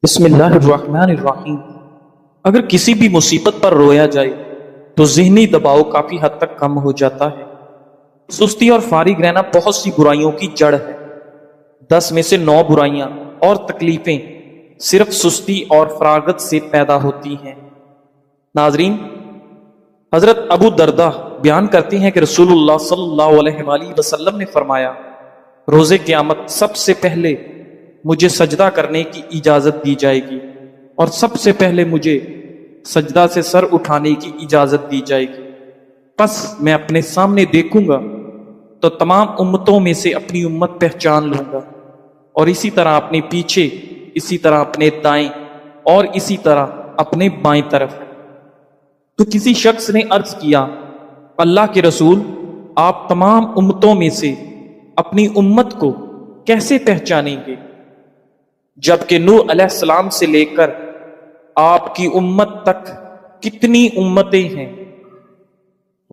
بسم اللہ الرحمن الرحیم۔ اگر کسی بھی مصیبت پر رویا جائے تو ذہنی دباؤ کافی حد تک کم ہو جاتا ہے۔ سستی اور فارغ رہنا بہت سی برائیوں کی جڑ ہے۔ 10 میں سے 9 برائیاں اور تکلیفیں صرف سستی اور فراغت سے پیدا ہوتی ہیں۔ ناظرین، حضرت ابو دردہ بیان کرتے ہیں کہ رسول اللہ صلی اللہ علیہ وآلہ وسلم نے فرمایا، روز قیامت سب سے پہلے مجھے سجدہ کرنے کی اجازت دی جائے گی اور سب سے پہلے مجھے سجدہ سے سر اٹھانے کی اجازت دی جائے گی۔ پس میں اپنے سامنے دیکھوں گا تو تمام امتوں میں سے اپنی امت پہچان لوں گا، اور اسی طرح اپنے پیچھے، اسی طرح اپنے دائیں، اور اسی طرح اپنے بائیں طرف۔ تو کسی شخص نے عرض کیا، اللہ کے رسول، آپ تمام امتوں میں سے اپنی امت کو کیسے پہچانیں گے، جبکہ نوح علیہ السلام سے لے کر آپ کی امت تک کتنی امتیں ہیں؟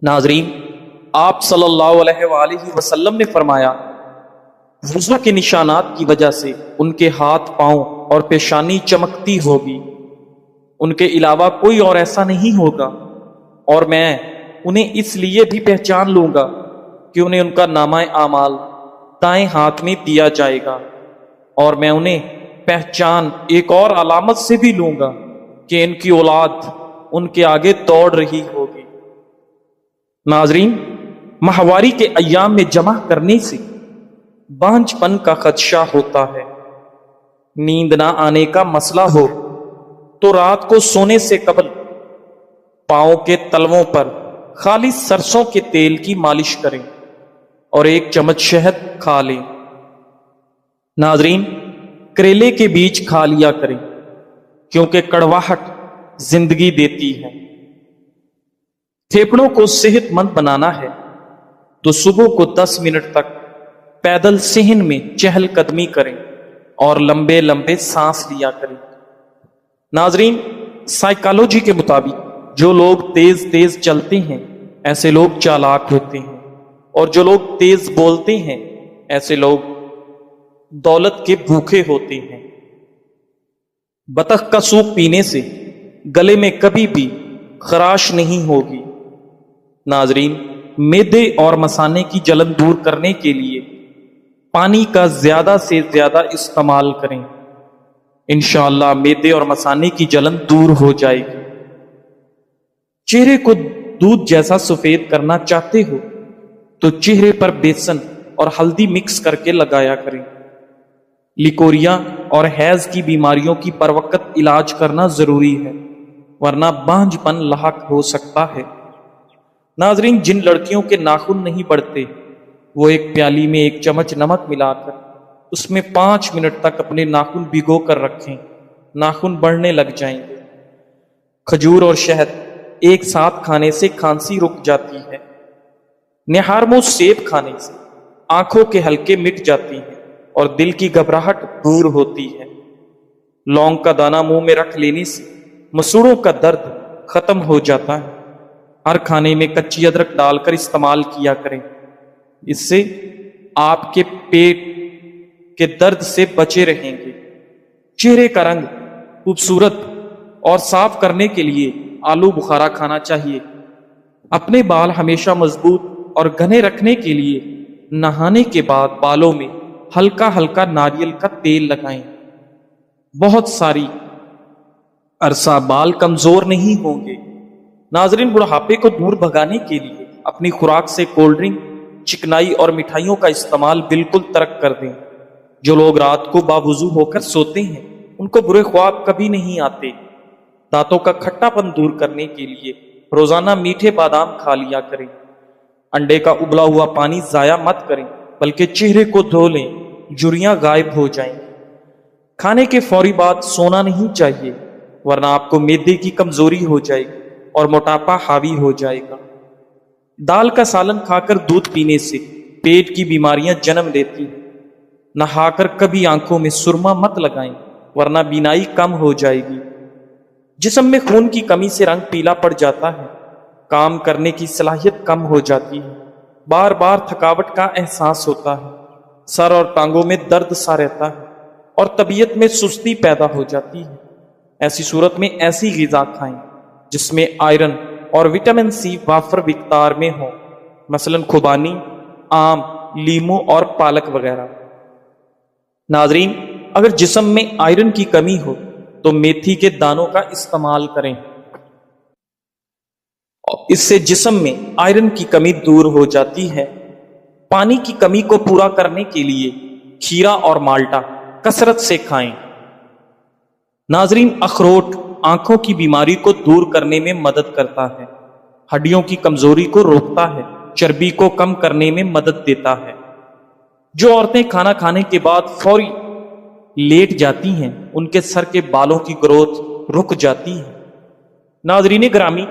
ناظرین، آپ صلی اللہ علیہ وآلہ وسلم نے فرمایا، وضو کے نشانات کی وجہ سے ان کے ہاتھ، پاؤں اور پیشانی چمکتی ہوگی، ان کے علاوہ کوئی اور ایسا نہیں ہوگا، اور میں انہیں اس لیے بھی پہچان لوں گا کہ انہیں ان کا نامہ اعمال دائیں ہاتھ میں دیا جائے گا، اور میں انہیں پہچان ایک اور علامت سے بھی لوں گا کہ ان کی اولاد ان کے آگے دوڑ رہی ہوگی۔ ناظرین، ماہواری کے ایام میں جمع کرنے سے بانجھ پن کا خدشہ ہوتا ہے۔ نیند نہ آنے کا مسئلہ ہو تو رات کو سونے سے قبل پاؤں کے تلووں پر خالص سرسوں کے تیل کی مالش کریں اور 1 چمچ شہد کھا لیں۔ ناظرین، کریلے کے بیج کھا لیا کریں کیونکہ کڑواہٹ زندگی دیتی ہے۔ پھیپھڑوں کو صحت مند بنانا ہے تو صبح کو 10 منٹ تک پیدل صحن میں چہل قدمی کریں اور لمبے لمبے سانس لیا کریں۔ ناظرین، سائیکالوجی کے مطابق جو لوگ تیز تیز چلتے ہیں ایسے لوگ چالاک ہوتے ہیں، اور جو لوگ تیز بولتے ہیں ایسے لوگ دولت کے بھوکے ہوتے ہیں۔ بطخ کا سوپ پینے سے گلے میں کبھی بھی خراش نہیں ہوگی۔ ناظرین، معدے اور مثانے کی جلن دور کرنے کے لیے پانی کا زیادہ سے زیادہ استعمال کریں، انشاءاللہ معدے اور مثانے کی جلن دور ہو جائے گی۔ چہرے کو دودھ جیسا سفید کرنا چاہتے ہو تو چہرے پر بیسن اور ہلدی مکس کر کے لگایا کریں۔ لیکوریا اور حیض کی بیماریوں کی بروقت علاج کرنا ضروری ہے، ورنہ بانجھ پن لاحق ہو سکتا ہے۔ ناظرین، جن لڑکیوں کے ناخن نہیں بڑھتے وہ ایک پیالی میں 1 چمچ نمک ملا کر اس میں 5 منٹ تک اپنے ناخن بھگو کر رکھیں، ناخن بڑھنے لگ جائیں گے۔ کھجور اور شہد ایک ساتھ کھانے سے کھانسی رک جاتی ہے۔ نہارمو سیب کھانے سے آنکھوں کے حلقے مٹ جاتی ہیں اور دل کی گھبراہٹ دور ہوتی ہے۔ لونگ کا دانہ منہ میں رکھ لینے سے مسوڑوں کا درد ختم ہو جاتا ہے۔ ہر کھانے میں کچی ادرک ڈال کر استعمال کیا کریں، اس سے آپ کے پیٹ کے درد سے بچے رہیں گے۔ چہرے کا رنگ خوبصورت اور صاف کرنے کے لیے آلو بخارا کھانا چاہیے۔ اپنے بال ہمیشہ مضبوط اور گھنے رکھنے کے لیے نہانے کے بعد بالوں میں ہلکا ہلکا ناریل کا تیل لگائیں۔ بہت ساری عرصہ بال کمزور نہیں ہوں گے۔ ناظرین، بڑھاپے کو دور بھگانے کے لیے اپنی خوراک سے کولڈ ڈرنک، چکنائی اور مٹھائیوں کا استعمال بالکل ترک کر دیں۔ جو لوگ رات کو باوضو ہو کر سوتے ہیں ان کو برے خواب کبھی نہیں آتے۔ دانتوں کا کھٹا پن دور کرنے کے لیے روزانہ میٹھے بادام کھا لیا کریں۔ انڈے کا ابلا ہوا پانی ضائع مت کریں بلکہ چہرے کو دھو لیں، جھریاں غائب ہو جائیں۔ کھانے کے فوری بعد سونا نہیں چاہیے ورنہ آپ کو معدے کی کمزوری ہو جائے گی اور موٹاپا حاوی ہو جائے گا۔ دال کا سالن کھا کر دودھ پینے سے پیٹ کی بیماریاں جنم لیتی ہیں۔ نہا کر کبھی آنکھوں میں سرما مت لگائیں ورنہ بینائی کم ہو جائے گی۔ جسم میں خون کی کمی سے رنگ پیلا پڑ جاتا ہے، کام کرنے کی صلاحیت کم ہو جاتی ہے، بار بار تھکاوٹ کا احساس ہوتا ہے، سر اور ٹانگوں میں درد سا رہتا ہے اور طبیعت میں سستی پیدا ہو جاتی ہے۔ ایسی صورت میں ایسی غذا کھائیں جس میں آئرن اور وٹامن سی وافر مقدار میں ہو، مثلا خوبانی، آم، لیمو اور پالک وغیرہ۔ ناظرین، اگر جسم میں آئرن کی کمی ہو تو میتھی کے دانوں کا استعمال کریں، اس سے جسم میں آئرن کی کمی دور ہو جاتی ہے۔ پانی کی کمی کو پورا کرنے کے لیے کھیرا اور مالٹا کثرت سے کھائیں۔ ناظرین، اخروٹ آنکھوں کی بیماری کو دور کرنے میں مدد کرتا ہے، ہڈیوں کی کمزوری کو روکتا ہے، چربی کو کم کرنے میں مدد دیتا ہے۔ جو عورتیں کھانا کھانے کے بعد فوری لیٹ جاتی ہیں ان کے سر کے بالوں کی گروتھ رک جاتی ہے۔ ناظرین گرامی،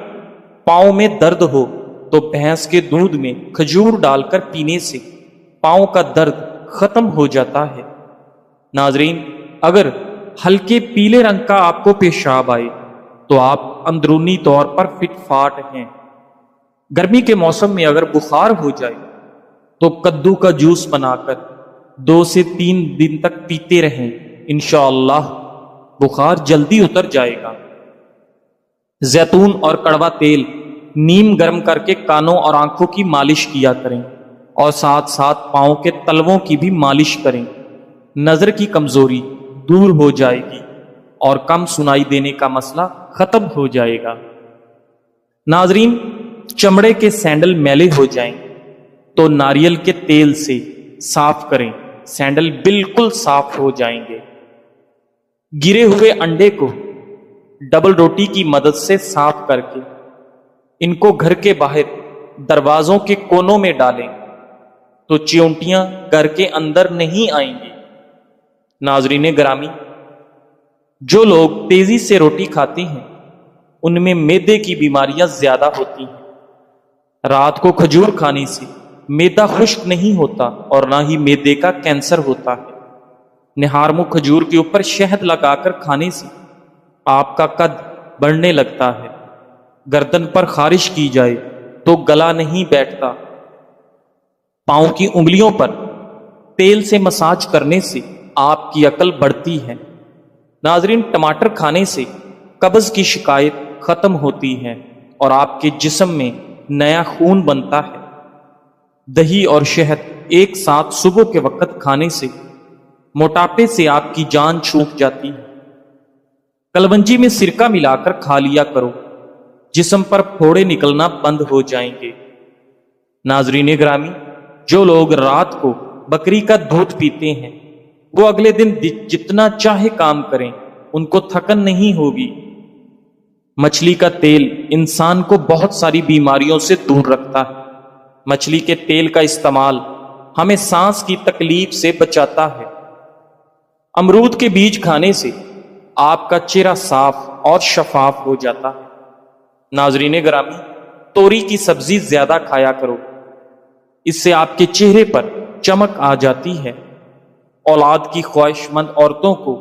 پاؤں میں درد ہو تو بھینس کے دودھ میں کھجور ڈال کر پینے سے پاؤں کا درد ختم ہو جاتا ہے۔ ناظرین، اگر ہلکے پیلے رنگ کا آپ کو پیشاب آئے تو آپ اندرونی طور پر فٹ فاٹ ہیں۔ گرمی کے موسم میں اگر بخار ہو جائے تو کدو کا جوس بنا کر 2 سے 3 دن تک پیتے رہیں، انشاءاللہ بخار جلدی اتر جائے گا۔ زیتون اور کڑوا تیل نیم گرم کر کے کانوں اور آنکھوں کی مالش کیا کریں اور ساتھ ساتھ پاؤں کے تلووں کی بھی مالش کریں۔ نظر کی کمزوری دور ہو جائے گی اور کم سنائی دینے کا مسئلہ ختم ہو جائے گا۔ ناظرین، چمڑے کے سینڈل میلے ہو جائیں تو ناریل کے تیل سے صاف کریں، سینڈل بالکل صاف ہو جائیں گے۔ گرے ہوئے انڈے کو ڈبل روٹی کی مدد سے صاف کر کے ان کو گھر کے باہر دروازوں کے کونوں میں ڈالیں تو چیونٹیاں گھر کے اندر نہیں آئیں گی۔ ناظرین گرامی، جو لوگ تیزی سے روٹی کھاتے ہیں ان میں معدے کی بیماریاں زیادہ ہوتی ہیں۔ رات کو کھجور کھانے سے معدہ خشک نہیں ہوتا اور نہ ہی معدے کا کینسر ہوتا ہے۔ نہارمو کھجور کے اوپر شہد لگا کر کھانے سے آپ کا قد بڑھنے لگتا ہے۔ گردن پر خارش کی جائے تو گلا نہیں بیٹھتا۔ پاؤں کی انگلیوں پر تیل سے مساج کرنے سے آپ کی عقل بڑھتی ہے۔ ناظرین، ٹماٹر کھانے سے قبض کی شکایت ختم ہوتی ہے اور آپ کے جسم میں نیا خون بنتا ہے۔ دہی اور شہد ایک ساتھ صبح کے وقت کھانے سے موٹاپے سے آپ کی جان چھوٹ جاتی ہے۔ کلونجی میں سرکہ ملا کر کھا لیا کرو، جسم پر پھوڑے نکلنا بند ہو جائیں گے۔ ناظرین گرامی، جو لوگ رات کو بکری کا دودھ پیتے ہیں وہ اگلے دن جتنا چاہے کام کریں ان کو تھکن نہیں ہوگی۔ مچھلی کا تیل انسان کو بہت ساری بیماریوں سے دور رکھتا ہے۔ مچھلی کے تیل کا استعمال ہمیں سانس کی تکلیف سے بچاتا ہے۔ امرود کے بیج کھانے سے آپ کا چہرہ صاف اور شفاف ہو جاتا ہے۔ ناظرین گرامی، توری کی سبزی زیادہ کھایا کرو، اس سے آپ کے چہرے پر چمک آ جاتی ہے۔ اولاد کی خواہش مند عورتوں کو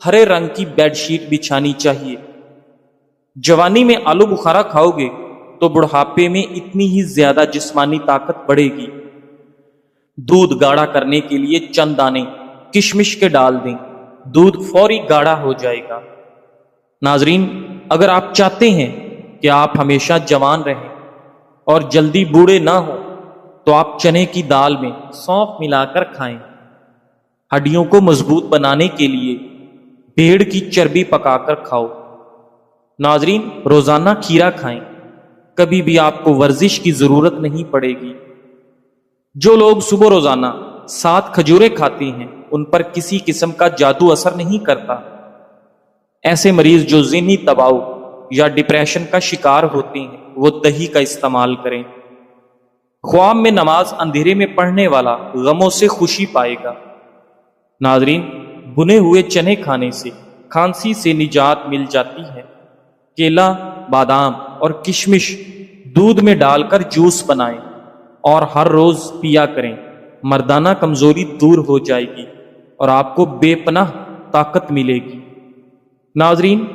ہرے رنگ کی بیڈ شیٹ بچھانی چاہیے۔ جوانی میں آلو بخارا کھاؤ گے تو بڑھاپے میں اتنی ہی زیادہ جسمانی طاقت بڑھے گی۔ دودھ گاڑھا کرنے کے لیے چند دانے کشمش کے ڈال دیں، دودھ فوری گاڑھا ہو جائے گا۔ ناظرین، اگر آپ چاہتے ہیں کہ آپ ہمیشہ جوان رہیں اور جلدی بوڑھے نہ ہوں تو آپ چنے کی دال میں سونف ملا کر کھائیں۔ ہڈیوں کو مضبوط بنانے کے لیے بھیڑ کی چربی پکا کر کھاؤ۔ ناظرین، روزانہ کھیرا کھائیں، کبھی بھی آپ کو ورزش کی ضرورت نہیں پڑے گی۔ جو لوگ صبح روزانہ 7 کھجوریں کھاتے ہیں ان پر کسی قسم کا جادو اثر نہیں کرتا۔ ایسے مریض جو ذہنی دباؤ یا ڈپریشن کا شکار ہوتے ہیں وہ دہی کا استعمال کریں۔ خواب میں نماز اندھیرے میں پڑھنے والا غموں سے خوشی پائے گا۔ ناظرین، بنے ہوئے چنے کھانے سے کھانسی سے نجات مل جاتی ہے۔ کیلا، بادام اور کشمش دودھ میں ڈال کر جوس بنائیں اور ہر روز پیا کریں۔ مردانہ کمزوری دور ہو جائے گی اور آپ کو بے پناہ طاقت ملے گی۔ ناظرین،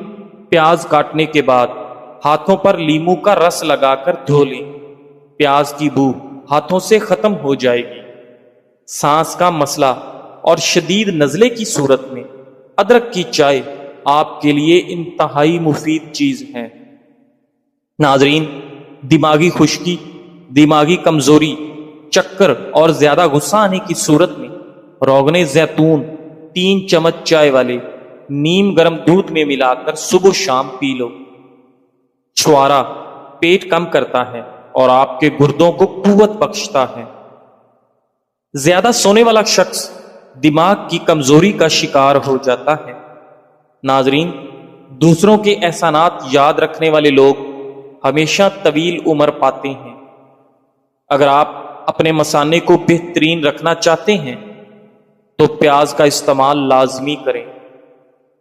پیاز کاٹنے کے بعد ہاتھوں پر لیمو کا رس لگا کر دھو لیں، پیاز کی بو ہاتھوں سے ختم ہو جائے گی۔ سانس کا مسئلہ اور شدید نزلے کی صورت میں ادرک کی چائے آپ کے لیے انتہائی مفید چیز ہے۔ ناظرین، دماغی خشکی، دماغی کمزوری، چکر اور زیادہ غصہ آنے کی صورت میں روغن زیتون 3 چمچ چائے والے نیم گرم دودھ میں ملا کر صبح و شام پی لو۔ چھوارا پیٹ کم کرتا ہے اور آپ کے گردوں کو قوت بخشتا ہے۔ زیادہ سونے والا شخص دماغ کی کمزوری کا شکار ہو جاتا ہے۔ ناظرین، دوسروں کے احسانات یاد رکھنے والے لوگ ہمیشہ طویل عمر پاتے ہیں۔ اگر آپ اپنے مثانے کو بہترین رکھنا چاہتے ہیں تو پیاز کا استعمال لازمی کریں۔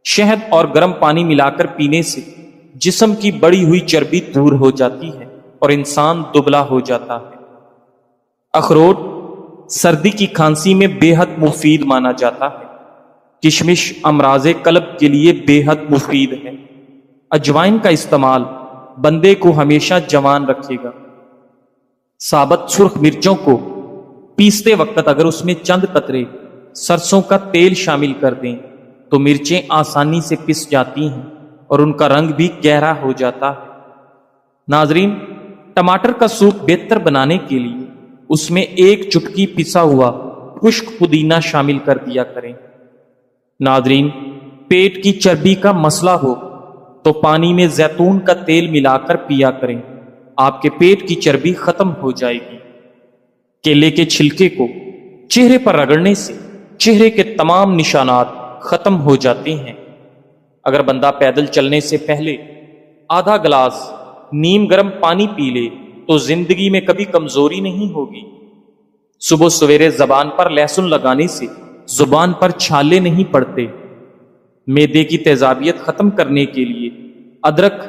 شہد اور گرم پانی ملا کر پینے سے جسم کی بڑی ہوئی چربی دور ہو جاتی ہے اور انسان دبلا ہو جاتا ہے۔ اخروٹ سردی کی کھانسی میں بے حد مفید مانا جاتا ہے۔ کشمش امراض قلب کے لیے بے حد مفید ہے۔ اجوائن کا استعمال بندے کو ہمیشہ جوان رکھے گا۔ ثابت سرخ مرچوں کو پیستے وقت اگر اس میں چند قطرے سرسوں کا تیل شامل کر دیں تو مرچیں آسانی سے پس جاتی ہیں اور ان کا رنگ بھی گہرا ہو جاتا ہے۔ ناظرین، ٹماٹر کا سوپ بہتر بنانے کے لیے اس میں 1 چٹکی پسا ہوا خشک پودینہ شامل کر دیا کریں۔ ناظرین، پیٹ کی چربی کا مسئلہ ہو تو پانی میں زیتون کا تیل ملا کر پیا کریں، آپ کے پیٹ کی چربی ختم ہو جائے گی۔ کیلے کے چھلکے کو چہرے پر رگڑنے سے چہرے کے تمام نشانات ختم ہو جاتے ہیں۔ اگر بندہ پیدل چلنے سے پہلے آدھا گلاس نیم گرم پانی پی لے تو زندگی میں کبھی کمزوری نہیں ہوگی۔ صبح سویرے زبان پر لہسن لگانے سے زبان پر چھالے نہیں پڑتے۔ معدے کی تیزابیت ختم کرنے کے لیے ادرک،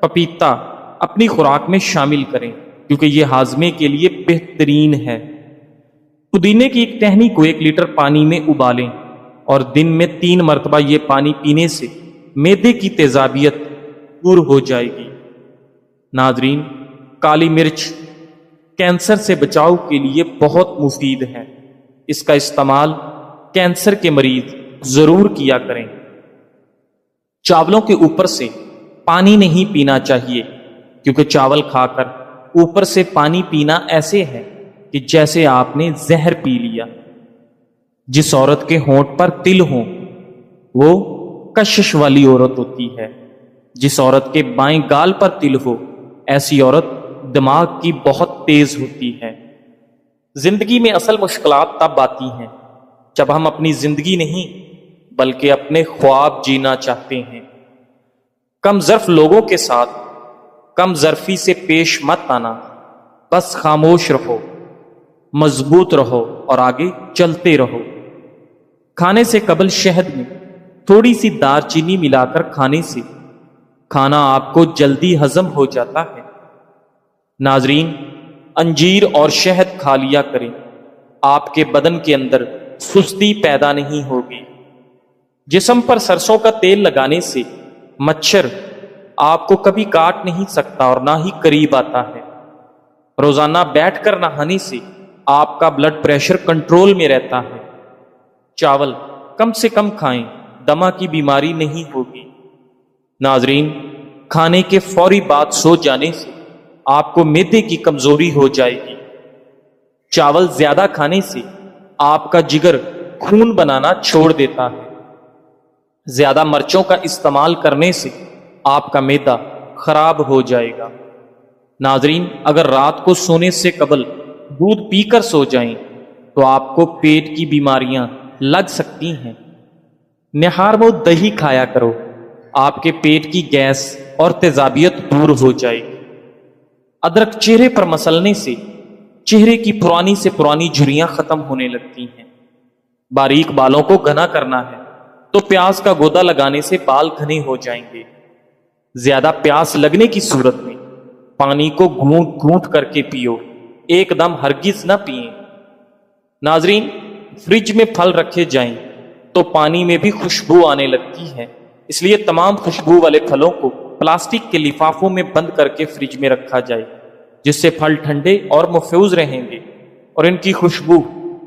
پپیتا اپنی خوراک میں شامل کریں کیونکہ یہ ہاضمے کے لیے بہترین ہے۔ پودینے کی ایک ٹہنی کو 1 لیٹر پانی میں ابالیں اور دن میں 3 مرتبہ یہ پانی پینے سے معدے کی تیزابیت دور ہو جائے گی۔ ناظرین، کالی مرچ کینسر سے بچاؤ کے لیے بہت مفید ہے۔ اس کا استعمال کینسر کے مریض ضرور کیا کریں۔ چاولوں کے اوپر سے پانی نہیں پینا چاہیے کیونکہ چاول کھا کر اوپر سے پانی پینا ایسے ہے کہ جیسے آپ نے زہر پی لیا۔ جس عورت کے ہونٹ پر تل ہوں وہ کشش والی عورت ہوتی ہے۔ جس عورت کے بائیں گال پر تل ہو ایسی عورت دماغ کی بہت تیز ہوتی ہے۔ زندگی میں اصل مشکلات تب آتی ہیں جب ہم اپنی زندگی نہیں بلکہ اپنے خواب جینا چاہتے ہیں۔ کم ظرف لوگوں کے ساتھ کم ظرفی سے پیش مت آنا، بس خاموش رہو، مضبوط رہو اور آگے چلتے رہو۔ کھانے سے قبل شہد میں تھوڑی سی دار چینی ملا کر کھانے سے کھانا آپ کو جلدی ہضم ہو جاتا ہے۔ ناظرین، انجیر اور شہد کھا لیا کریں، آپ کے بدن کے اندر سستی پیدا نہیں ہوگی۔ جسم پر سرسوں کا تیل لگانے سے مچھر آپ کو کبھی کاٹ نہیں سکتا اور نہ ہی قریب آتا ہے۔ روزانہ بیٹھ کر نہانے سے آپ کا بلڈ پریشر کنٹرول میں رہتا ہے۔ چاول کم سے کم کھائیں، دمہ کی بیماری نہیں ہوگی۔ ناظرین، کھانے کے فوری بعد سو جانے سے آپ کو معدے کی کمزوری ہو جائے گی۔ چاول زیادہ کھانے سے آپ کا جگر خون بنانا چھوڑ دیتا ہے۔ زیادہ مرچوں کا استعمال کرنے سے آپ کا معدہ خراب ہو جائے گا۔ ناظرین، اگر رات کو سونے سے قبل دودھ پی کر سو جائیں تو آپ کو پیٹ کی بیماریاں لگ سکتی ہیں۔ نہار و دہی کھایا کرو، آپ کے پیٹ کی گیس اور تیزابیت دور ہو جائے گی۔ ادرک چہرے پر مسلنے سے چہرے کی پرانی سے پرانی جھریاں ختم ہونے لگتی ہیں۔ باریک بالوں کو گھنا کرنا ہے تو پیاز کا گودا لگانے سے بال گھنے ہو جائیں گے۔ زیادہ پیاس لگنے کی صورت میں پانی کو گھونٹ گھونٹ کر کے پیو، ایک دم ہرگز نہ پئیں۔ ناظرین، فریج میں پھل رکھے جائیں تو پانی میں بھی خوشبو آنے لگتی ہے، اس لیے تمام خوشبو والے پھلوں کو پلاسٹک کے لفافوں میں بند کر کے فریج میں رکھا جائے، جس سے پھل ٹھنڈے اور محفوظ رہیں گے اور ان کی خوشبو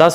10